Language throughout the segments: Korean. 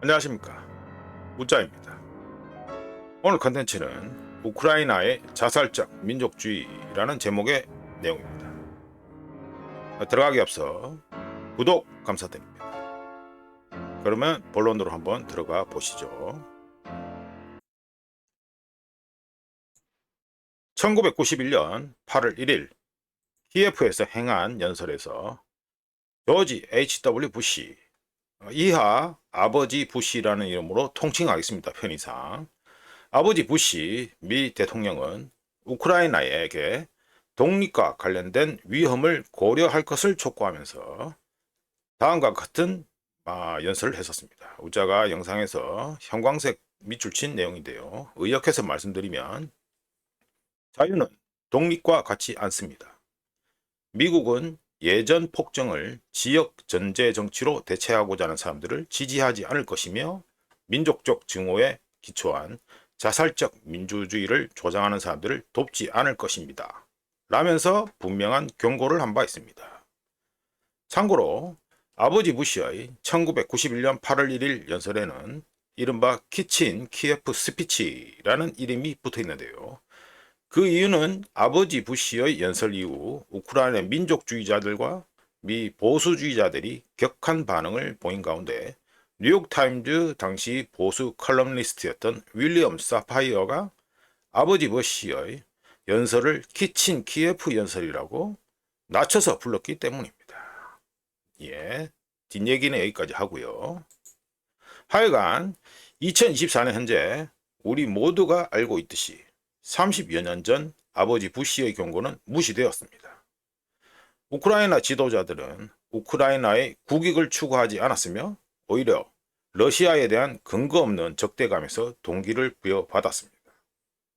안녕하십니까, 우짜입니다. 오늘 컨텐츠는 우크라이나의 자살적 민족주의라는 제목의 내용입니다. 들어가기 앞서 구독 감사드립니다. 그러면 본론으로 한번 들어가 보시죠. 1991년 8월 1일 키예프에서 행한 연설에서 조지 H.W. 부시, 이하 아버지 부시라는 이름으로 통칭하겠습니다. 편의상. 아버지 부시 미 대통령은 우크라이나에게 독립과 관련된 위험을 고려할 것을 촉구하면서 다음과 같은 연설을 했었습니다. 우자가 영상에서 형광색 밑줄 친 내용인데요. 의역해서 말씀드리면, 자유는 독립과 같지 않습니다. 미국은 예전 폭정을 지역 전제 정치로 대체하고자 하는 사람들을 지지하지 않을 것이며, 민족적 증오에 기초한 자살적 민주주의를 조장하는 사람들을 돕지 않을 것입니다. 라면서 분명한 경고를 한 바 있습니다. 참고로 아버지 부시의 1991년 8월 1일 연설에는 이른바 키친 키예프 스피치라는 이름이 붙어 있는데요. 그 이유는 아버지 부시의 연설 이후 우크라이나 민족주의자들과 미 보수주의자들이 격한 반응을 보인 가운데 뉴욕타임즈 당시 보수 컬럼니스트였던 윌리엄 사파이어가 아버지 부시의 연설을 키친 키예프 연설이라고 낮춰서 불렀기 때문입니다. 뒷얘기는 여기까지 하고요. 하여간 2024년 현재 우리 모두가 알고 있듯이 30여 년 전 아버지 부시의 경고는 무시되었습니다. 우크라이나 지도자들은 우크라이나의 국익을 추구하지 않았으며 오히려 러시아에 대한 근거 없는 적대감에서 동기를 부여받았습니다.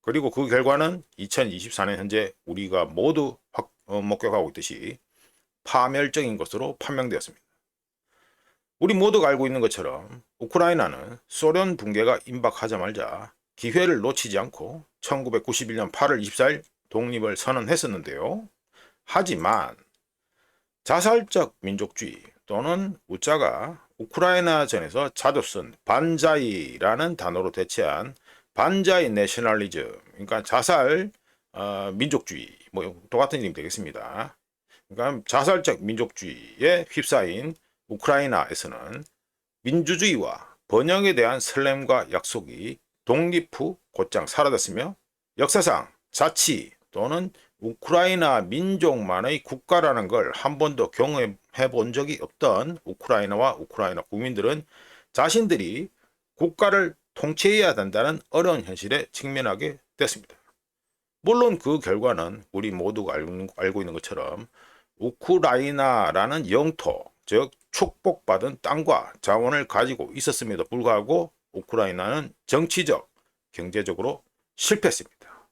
그리고 그 결과는 2024년 현재 우리가 모두 목격하고 있듯이 파멸적인 것으로 판명되었습니다. 우리 모두가 알고 있는 것처럼 우크라이나는 소련 붕괴가 임박하자마자 기회를 놓치지 않고 1991년 8월 24일 독립을 선언했었는데요. 하지만 자살적 민족주의 또는 우자가 우크라이나전에서 자주 쓴 반자이라는 단어로 대체한 반자이 내셔널리즘, 그러니까 자살 민족주의, 똑같은 이름이 되겠습니다. 그러니까 자살적 민족주의에 휩싸인 우크라이나에서는 민주주의와 번영에 대한 설렘과 약속이 독립 후 곧장 사라졌으며, 역사상 자치 또는 우크라이나 민족만의 국가라는 걸 한 번도 경험해 본 적이 없던 우크라이나와 우크라이나 국민들은 자신들이 국가를 통치해야 된다는 어려운 현실에 직면하게 됐습니다. 물론 그 결과는 우리 모두가 알고 있는 것처럼 우크라이나라는 영토, 즉 축복받은 땅과 자원을 가지고 있었음에도 불구하고 우크라이나는 정치적, 경제적으로 실패했습니다.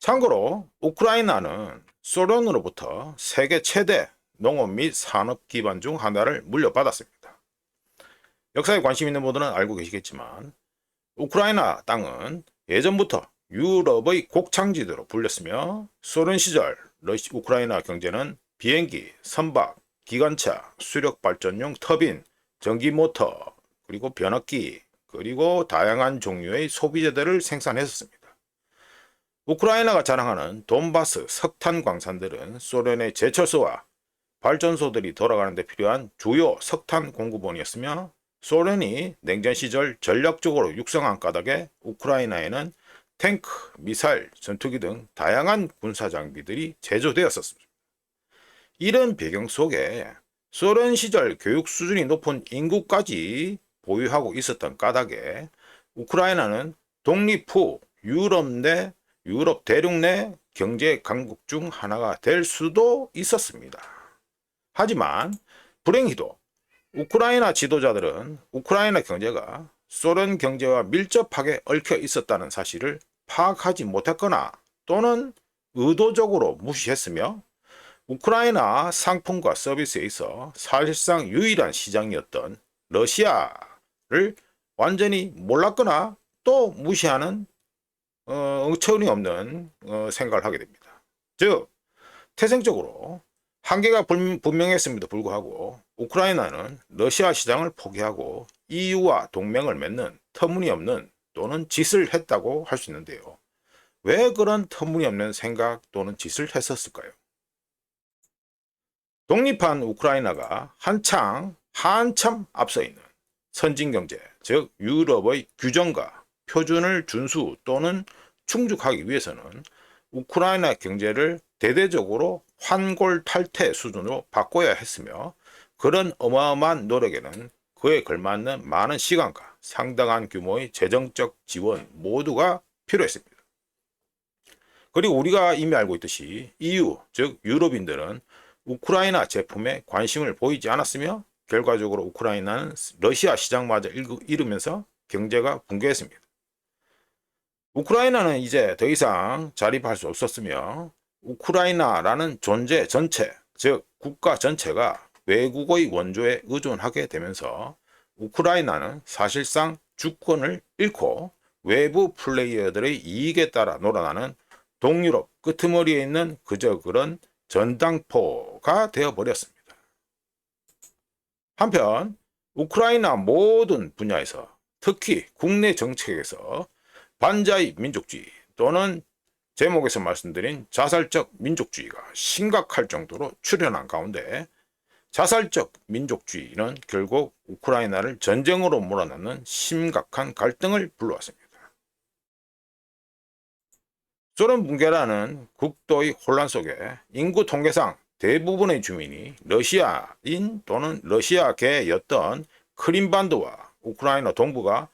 참고로 우크라이나는 소련으로부터 세계 최대 농업 및 산업 기반 중 하나를 물려받았습니다. 역사에 관심 있는 분들은 알고 계시겠지만 우크라이나 땅은 예전부터 유럽의 곡창지대로 불렸으며, 소련 시절 우크라이나 경제는 비행기, 선박, 기관차, 수력발전용 터빈, 전기모터, 그리고 변압기, 그리고 다양한 종류의 소비재들을 생산했었습니다. 우크라이나가 자랑하는 돈바스 석탄 광산들은 소련의 제철소와 발전소들이 돌아가는 데 필요한 주요 석탄 공급원이었으며, 소련이 냉전 시절 전략적으로 육성한 까닭에 우크라이나에는 탱크, 미사일, 전투기 등 다양한 군사 장비들이 제조되었었습니다. 이런 배경 속에 소련 시절 교육 수준이 높은 인구까지 보유하고 있었던 까닭에 우크라이나는 독립 후 유럽 대륙 내 경제 강국 중 하나가 될 수도 있었습니다. 하지만 불행히도 우크라이나 지도자들은 우크라이나 경제가 소련 경제와 밀접하게 얽혀 있었다는 사실을 파악하지 못했거나 또는 의도적으로 무시했으며, 우크라이나 상품과 서비스에 있어 사실상 유일한 시장이었던 러시아를 완전히 몰랐거나 또 무시하는 어처구니 없는 생각을 하게 됩니다. 즉 태생적으로 한계가 분명했음에도 불구하고 우크라이나는 러시아 시장을 포기하고 EU와 동맹을 맺는 터무니없는 또는 짓을 했다고 할 수 있는데요. 왜 그런 터무니없는 생각 또는 짓을 했었을까요? 독립한 우크라이나가 한참 앞서 있는 선진경제, 즉 유럽의 규정과 표준을 준수 또는 충족하기 위해서는 우크라이나 경제를 대대적으로 환골탈태 수준으로 바꿔야 했으며, 그런 어마어마한 노력에는 그에 걸맞는 많은 시간과 상당한 규모의 재정적 지원 모두가 필요했습니다. 그리고 우리가 이미 알고 있듯이 EU, 즉 유럽인들은 우크라이나 제품에 관심을 보이지 않았으며, 결과적으로 우크라이나는 러시아 시장마저 잃으면서 경제가 붕괴했습니다. 우크라이나는 이제 더 이상 자립할 수 없었으며, 우크라이나라는 존재 전체, 즉 국가 전체가 외국의 원조에 의존하게 되면서 우크라이나는 사실상 주권을 잃고 외부 플레이어들의 이익에 따라 놀아나는 동유럽 끄트머리에 있는 그저 그런 전당포가 되어버렸습니다. 한편 우크라이나 모든 분야에서, 특히 국내 정책에서 반자의 민족주의 또는 제목에서 말씀드린 자살적 민족주의가 심각할 정도로 출현한 가운데, 자살적 민족주의는 결국 우크라이나를 전쟁으로 몰아넣는 심각한 갈등을 불러왔습니다. 소련 붕괴라는 국도의 혼란 속에 인구 통계상 대부분의 주민이 러시아인 또는 러시아계였던 크림반도와 우크라이나 동부가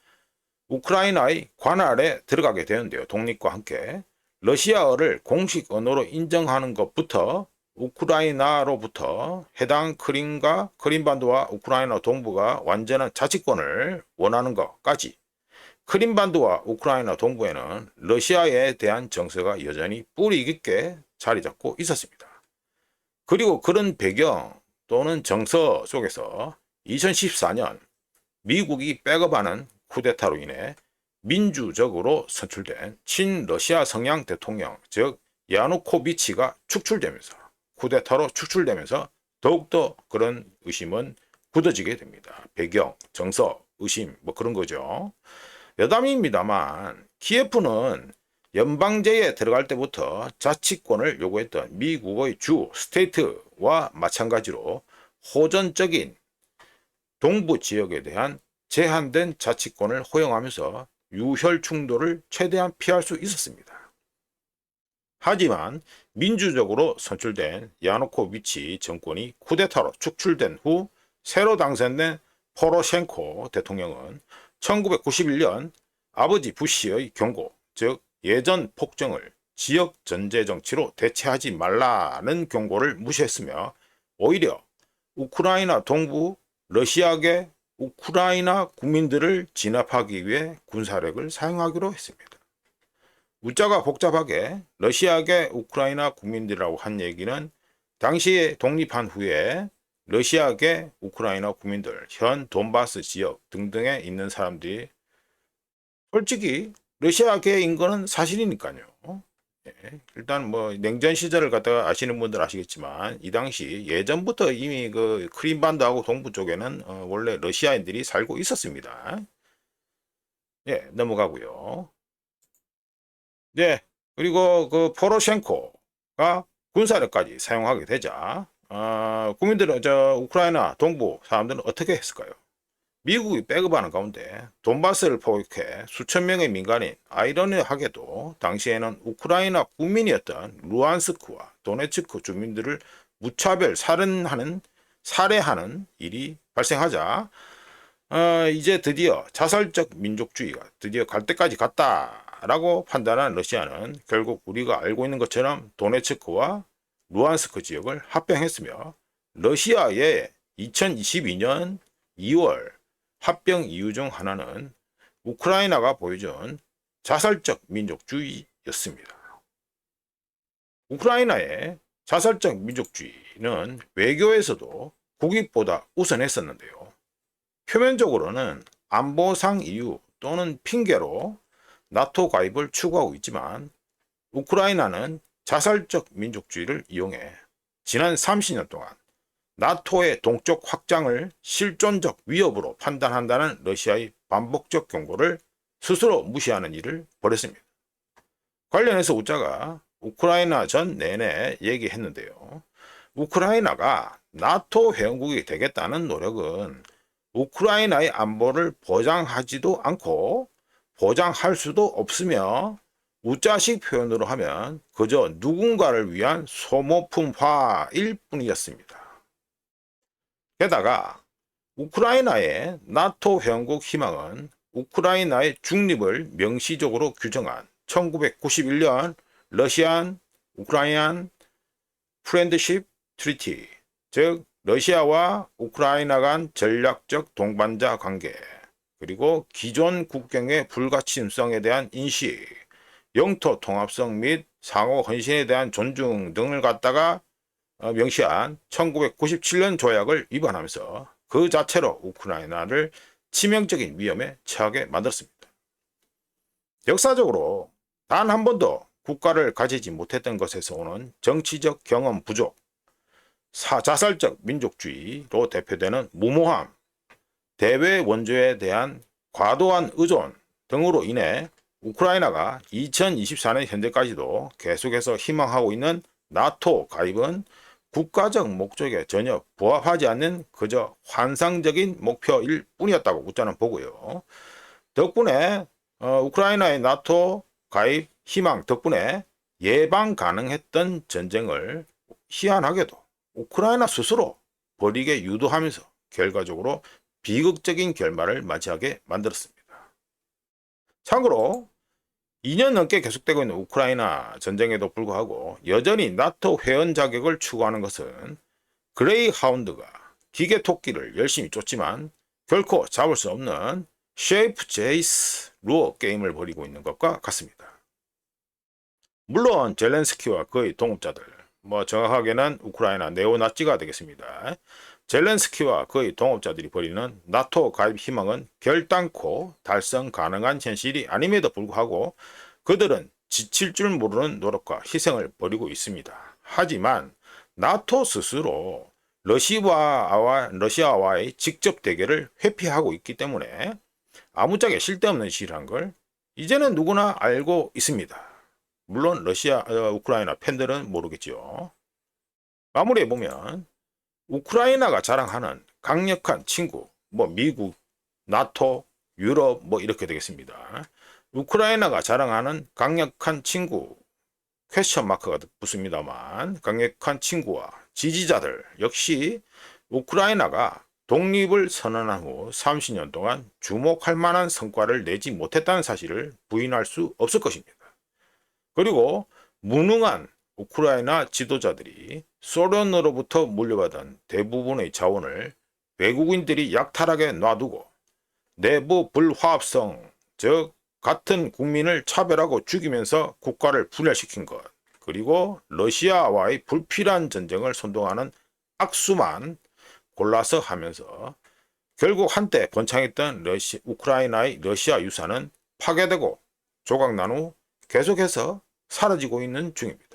우크라이나의 관할에 들어가게 되는데요. 독립과 함께 러시아어를 공식 언어로 인정하는 것부터 우크라이나로부터 해당 크림과 크림반도와 우크라이나 동부가 완전한 자치권을 원하는 것까지, 크림반도와 우크라이나 동부에는 러시아에 대한 정서가 여전히 뿌리 깊게 자리 잡고 있었습니다. 그리고 그런 배경 또는 정서 속에서 2014년 미국이 백업하는 쿠데타로 인해 민주적으로 선출된 친러시아 성향 대통령, 즉 야누코비치가 축출되면서, 쿠데타로 축출되면서 더욱더 그런 의심은 굳어지게 됩니다. 배경, 정서, 의심 뭐 그런 거죠. 여담입니다만 키예프는 연방제에 들어갈 때부터 자치권을 요구했던 미국의 주 스테이트와 마찬가지로 호전적인 동부 지역에 대한 제한된 자치권을 허용하면서 유혈 충돌을 최대한 피할 수 있었습니다. 하지만 민주적으로 선출된 야누코비치 정권이 쿠데타로 축출된 후 새로 당선된 포로셴코 대통령은 1991년 아버지 부시의 경고, 즉 예전 폭정을 지역 전제 정치로 대체하지 말라는 경고를 무시했으며, 오히려 우크라이나 동부 러시아계 우크라이나 국민들을 진압하기 위해 군사력을 사용하기로 했습니다. 문자가 복잡하게 러시아계 우크라이나 국민들이라고 한 얘기는 당시에 독립한 후에 러시아계 우크라이나 국민들, 현 돈바스 지역 등등에 있는 사람들이 솔직히 러시아계인 거는 사실이니까요. 일단 뭐 냉전 시절을 갖다가 아시는 분들 아시겠지만, 이 당시 예전부터 이미 그 크림반도하고 동부 쪽에는 원래 러시아인들이 살고 있었습니다. 예, 넘어가고요. 네, 그리고 그 포로셴코가 군사력까지 사용하게 되자 국민들은 우크라이나 동부 사람들은 어떻게 했을까요? 미국이 백업하는 가운데 돈바스를 포획해 수천 명의 민간인, 아이러니하게도 당시에는 우크라이나 국민이었던 루안스크와 도네츠크 주민들을 무차별 살해하는 일이 발생하자 이제 드디어 자살적 민족주의가 드디어 갈 때까지 갔다라고 판단한 러시아는 결국 우리가 알고 있는 것처럼 도네츠크와 루안스크 지역을 합병했으며, 러시아의 2022년 2월 합병 이유 중 하나는 우크라이나가 보여준 자살적 민족주의였습니다. 우크라이나의 자살적 민족주의는 외교에서도 국익보다 우선했었는데요. 표면적으로는 안보상 이유 또는 핑계로 나토 가입을 추구하고 있지만, 우크라이나는 자살적 민족주의를 이용해 지난 30년 동안 나토의 동쪽 확장을 실존적 위협으로 판단한다는 러시아의 반복적 경고를 스스로 무시하는 일을 벌였습니다. 관련해서 우짜가 우크라이나 전 내내 얘기했는데요. 우크라이나가 나토 회원국이 되겠다는 노력은 우크라이나의 안보를 보장하지도 않고 보장할 수도 없으며 우짜식 표현으로 하면 그저 누군가를 위한 소모품화일 뿐이었습니다. 게다가 우크라이나의 나토 회원국 희망은 우크라이나의 중립을 명시적으로 규정한 1991년 러시안 우크라이안 프렌드십 트리티, 즉 러시아와 우크라이나 간 전략적 동반자 관계, 그리고 기존 국경의 불가침성에 대한 인식, 영토 통합성 및 상호 헌신에 대한 존중 등을 갖다가 명시한 1997년 조약을 위반하면서 그 자체로 우크라이나를 치명적인 위험에 처하게 만들었습니다. 역사적으로 단 한 번도 국가를 가지지 못했던 것에서 오는 정치적 경험 부족, 자살적 민족주의로 대표되는 무모함, 대외 원조에 대한 과도한 의존 등으로 인해 우크라이나가 2024년 현재까지도 계속해서 희망하고 있는 나토 가입은 국가적 목적에 전혀 부합하지 않는 그저 환상적인 목표일 뿐이었다고 우짜는 보고요. 덕분에 우크라이나의 나토 가입 희망 덕분에 예방 가능했던 전쟁을 희한하게도 우크라이나 스스로 벌이게 유도하면서 결과적으로 비극적인 결말을 맞이하게 만들었습니다. 참고로 2년 넘게 계속되고 있는 우크라이나 전쟁에도 불구하고 여전히 나토 회원 자격을 추구하는 것은 그레이하운드가 기계 토끼를 열심히 쫓지만 결코 잡을 수 없는 쉐이프 제이스 루어 게임을 벌이고 있는 것과 같습니다. 물론 젤렌스키와 그의 동업자들, 정확하게는 우크라이나 네오나치가 되겠습니다. 젤렌스키와 그의 동업자들이 벌이는 나토 가입 희망은 결단코 달성 가능한 현실이 아님에도 불구하고 그들은 지칠 줄 모르는 노력과 희생을 벌이고 있습니다. 하지만 나토 스스로 러시아와의 직접 대결을 회피하고 있기 때문에 아무짝에 쓸데없는 짓이란 걸 이제는 누구나 알고 있습니다. 물론 우크라이나 팬들은 모르겠죠. 마무리해보면 우크라이나가 자랑하는 강력한 친구, 미국, 나토, 유럽 이렇게 되겠습니다. 우크라이나가 자랑하는 강력한 친구, 퀘스천 마크가 붙습니다만 강력한 친구와 지지자들 역시 우크라이나가 독립을 선언한 후 30년 동안 주목할 만한 성과를 내지 못했다는 사실을 부인할 수 없을 것입니다. 그리고 무능한 우크라이나 지도자들이 소련으로부터 물려받은 대부분의 자원을 외국인들이 약탈하게 놔두고 내부 불화합성, 즉 같은 국민을 차별하고 죽이면서 국가를 분열시킨 것, 그리고 러시아와의 불필요한 전쟁을 선동하는 악수만 골라서 하면서 결국 한때 번창했던 우크라이나의 러시아 유산은 파괴되고 조각난 후 계속해서 사라지고 있는 중입니다.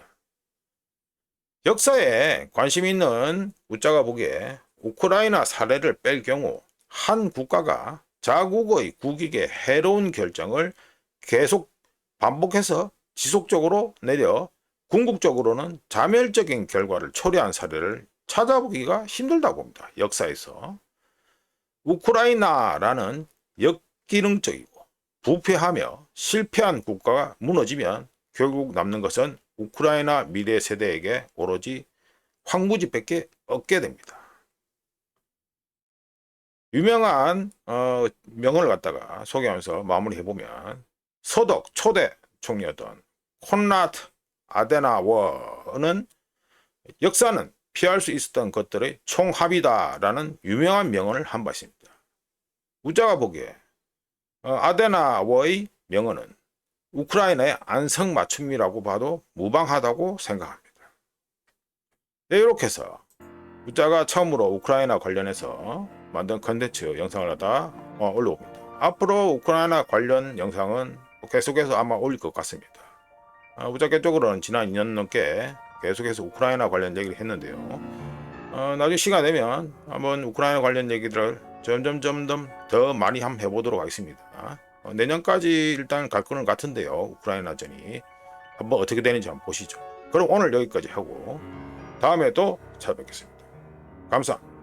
역사에 관심 있는 우짜가 보기에 우크라이나 사례를 뺄 경우 한 국가가 자국의 국익에 해로운 결정을 계속 반복해서 지속적으로 내려 궁극적으로는 자멸적인 결과를 초래한 사례를 찾아보기가 힘들다고 봅니다. 역사에서. 우크라이나라는 역기능적이고 부패하며 실패한 국가가 무너지면 결국 남는 것은 우크라이나 미래 세대에게 오로지 황무지밖에 없게 됩니다. 유명한 명언을 갖다가 소개하면서 마무리해보면 서독 초대 총리였던 콘라드 아데나워는 역사는 피할 수 있었던 것들의 총합이다라는 유명한 명언을 한 바 있습니다. 우짜가 보기에 아데나워의 명언은 우크라이나의 안성맞춤이라고 봐도 무방하다고 생각합니다. 네, 이렇게 해서 우짜가 처음으로 우크라이나 관련해서 만든 컨텐츠 영상을 하다 올려봅니다. 앞으로 우크라이나 관련 영상은 계속해서 아마 올릴 것 같습니다. 우짜 쪽으로는 지난 2년 넘게 계속해서 우크라이나 관련 얘기를 했는데요. 나중에 시간 되면 한번 우크라이나 관련 얘기들을 점점 더 많이 한번 해보도록 하겠습니다. 내년까지 일단 갈 거는 같은데요. 우크라이나전이 한번 어떻게 되는지 한번 보시죠. 그럼 오늘 여기까지 하고 다음에 또 찾아뵙겠습니다. 감사합니다.